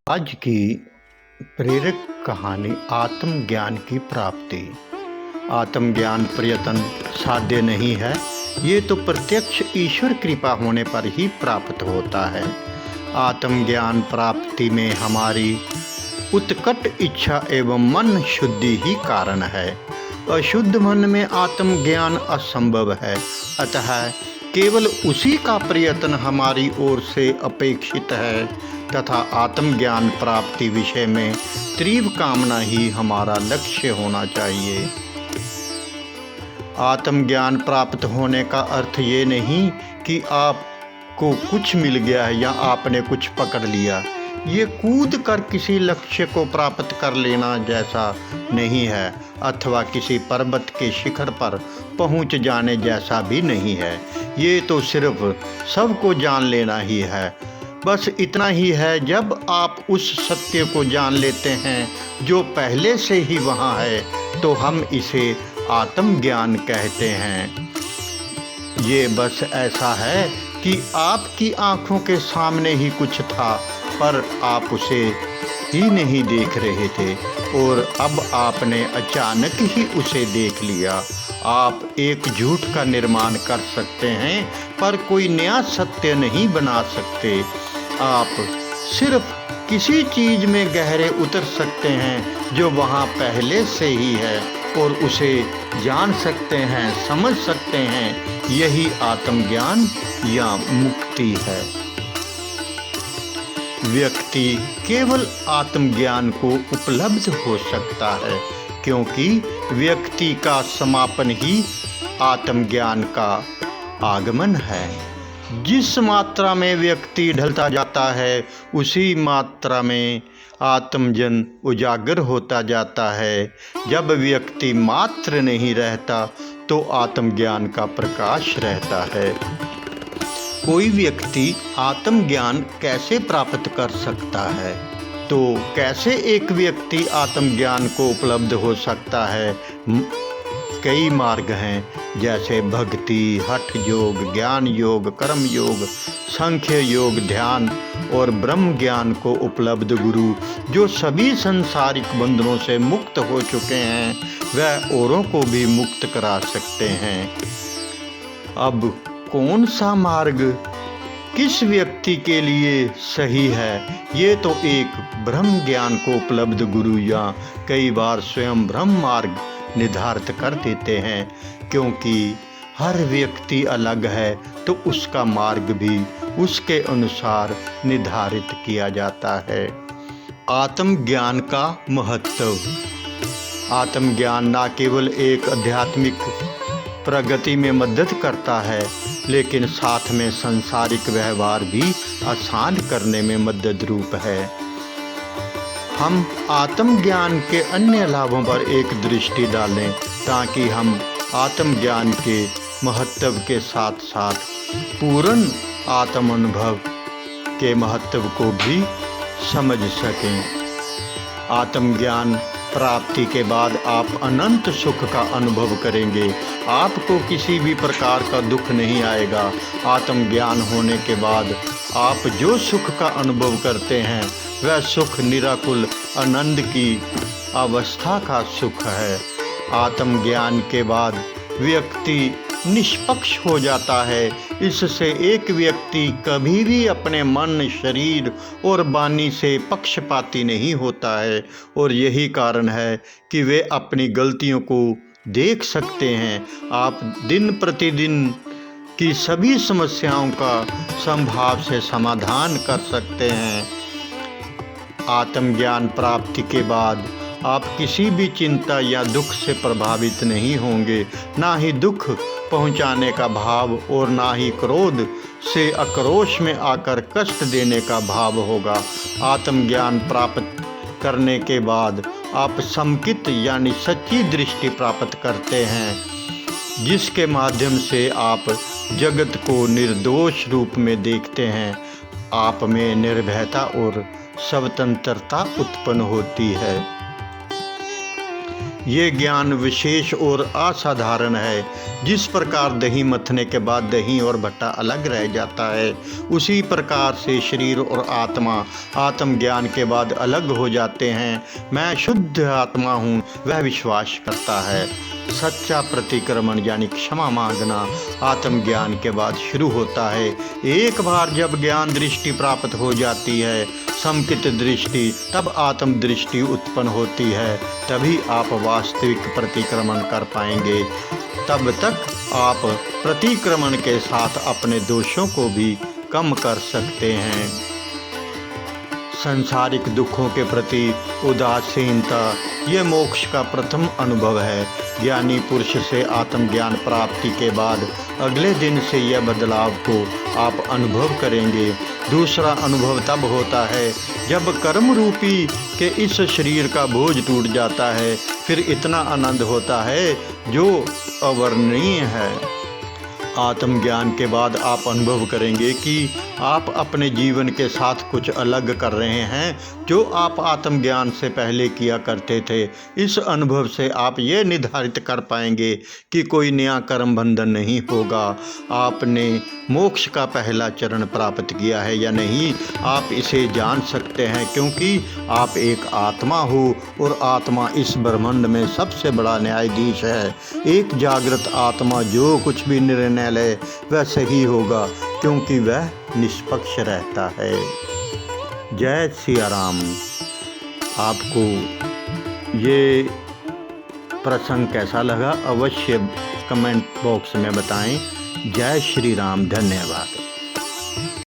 आज की प्रेरक कहानी आत्मज्ञान की प्राप्ति। आत्मज्ञान प्रयत्न साध्य नहीं है, ये तो प्रत्यक्ष ईश्वर कृपा होने पर ही प्राप्त होता है। आत्मज्ञान प्राप्ति में हमारी उत्कट इच्छा एवं मन शुद्धि ही कारण है। अशुद्ध मन में आत्मज्ञान असंभव है, अतः केवल उसी का प्रयत्न हमारी ओर से अपेक्षित है तथा आत्मज्ञान प्राप्ति विषय में तीव्र कामना ही हमारा लक्ष्य होना चाहिए। आत्मज्ञान प्राप्त होने का अर्थ ये नहीं कि आपको कुछ मिल गया है या आपने कुछ पकड़ लिया। ये कूद कर किसी लक्ष्य को प्राप्त कर लेना जैसा नहीं है, अथवा किसी पर्वत के शिखर पर पहुंच जाने जैसा भी नहीं है। ये तो सिर्फ सबको जान लेना ही है। बस इतना ही है, जब आप उस सत्य को जान लेते हैं जो पहले से ही वहाँ है, तो हम इसे आत्मज्ञान कहते हैं। ये बस ऐसा है कि आपकी आँखों के सामने ही कुछ था, पर आप उसे ही नहीं देख रहे थे और अब आपने अचानक ही उसे देख लिया। आप एक झूठ का निर्माण कर सकते हैं, पर कोई नया सत्य नहीं बना सकते। आप सिर्फ किसी चीज़ में गहरे उतर सकते हैं जो वहाँ पहले से ही है, और उसे जान सकते हैं, समझ सकते हैं। यही आत्मज्ञान या मुक्ति है। व्यक्ति केवल आत्मज्ञान को उपलब्ध हो सकता है, क्योंकि व्यक्ति का समापन ही आत्मज्ञान का आगमन है। जिस मात्रा में व्यक्ति ढलता जाता है, उसी मात्रा में आत्मजन उजागर होता जाता है। जब व्यक्ति मात्र नहीं रहता, तो आत्मज्ञान का प्रकाश रहता है। कोई व्यक्ति आत्मज्ञान कैसे प्राप्त कर सकता है? तो कैसे एक व्यक्ति आत्मज्ञान को उपलब्ध हो सकता है? कई मार्ग हैं, जैसे भक्ति, हठ योग, ज्ञान योग, कर्म योग, सांख्य योग, ध्यान और ब्रह्म ज्ञान को उपलब्ध गुरु, जो सभी सांसारिक बंधनों से मुक्त हो चुके हैं, वह औरों को भी मुक्त करा सकते हैं। अब कौन सा मार्ग किस व्यक्ति के लिए सही है, ये तो एक ब्रह्म ज्ञान को उपलब्ध गुरु या कई बार स्वयं ब्रह्म मार्ग निर्धारित कर देते हैं। क्योंकि हर व्यक्ति अलग है, तो उसका मार्ग भी उसके अनुसार निर्धारित किया जाता है। आत्मज्ञान का महत्व। आत्मज्ञान न केवल एक आध्यात्मिक प्रगति में मदद करता है, लेकिन साथ में सांसारिक व्यवहार भी आसान करने में मदद रूप है। हम आत्मज्ञान के अन्य लाभों पर एक दृष्टि डालें, ताकि हम आत्मज्ञान के महत्व के साथ साथ पूर्ण आत्म अनुभव के महत्व को भी समझ सकें। आत्मज्ञान प्राप्ति के बाद आप अनंत सुख का अनुभव करेंगे। आपको किसी भी प्रकार का दुख नहीं आएगा। आत्मज्ञान होने के बाद आप जो सुख का अनुभव करते हैं, वह सुख निराकुल आनंद की अवस्था का सुख है। आत्मज्ञान के बाद व्यक्ति निष्पक्ष हो जाता है। इससे एक व्यक्ति कभी भी अपने मन, शरीर और वाणी से पक्षपाती नहीं होता है, और यही कारण है कि वे अपनी गलतियों को देख सकते हैं। आप दिन प्रतिदिन की सभी समस्याओं का संभाव से समाधान कर सकते हैं। आत्मज्ञान प्राप्ति के बाद आप किसी भी चिंता या दुख से प्रभावित नहीं होंगे। ना ही दुख पहुंचाने का भाव और ना ही क्रोध से आक्रोश में आकर कष्ट देने का भाव होगा। आत्मज्ञान प्राप्त करने के बाद आप समकित यानी सच्ची दृष्टि प्राप्त करते हैं, जिसके माध्यम से आप जगत को निर्दोष रूप में देखते हैं। आप में निर्भयता और स्वतंत्रता उत्पन्न होती है। ये ज्ञान विशेष और असाधारण है। जिस प्रकार दही मथने के बाद दही और भट्टा अलग रह जाता है, उसी प्रकार से शरीर और आत्मा आत्मज्ञान के बाद अलग हो जाते हैं। मैं शुद्ध आत्मा हूँ, वह विश्वास करता है। सच्चा प्रतिक्रमण यानी क्षमा मांगना आत्मज्ञान के बाद शुरू होता है। एक बार जब ज्ञान दृष्टि प्राप्त हो जाती है, समकित दृष्टि, तब आत्म दृष्टि उत्पन्न होती है। तभी आप वास्तविक प्रतिक्रमण कर पाएंगे। तब तक आप प्रतिक्रमण के साथ अपने दोषों को भी कम कर सकते हैं। सांसारिक दुखों के प्रति उदासीनता ये मोक्ष का प्रथम अनुभव है। ज्ञानी पुरुष से आत्मज्ञान प्राप्ति के बाद अगले दिन से यह बदलाव को आप अनुभव करेंगे। दूसरा अनुभव तब होता है जब कर्म रूपी के इस शरीर का बोझ टूट जाता है। फिर इतना आनंद होता है जो अवर्णनीय है। आत्मज्ञान के बाद आप अनुभव करेंगे कि आप अपने जीवन के साथ कुछ अलग कर रहे हैं जो आप आत्मज्ञान से पहले किया करते थे। इस अनुभव से आप ये निर्धारित कर पाएंगे कि कोई नया कर्म बंधन नहीं होगा। आपने मोक्ष का पहला चरण प्राप्त किया है या नहीं, आप इसे जान सकते हैं, क्योंकि आप एक आत्मा हो और आत्मा इस ब्रह्मांड में सबसे बड़ा न्यायाधीश है। एक जागृत आत्मा जो कुछ भी निर्णय ले वह सही होगा, क्योंकि वह निष्पक्ष रहता है। जय सिया राम। आपको ये प्रसंग कैसा लगा अवश्य कमेंट बॉक्स में बताएं। जय श्री राम। धन्यवाद।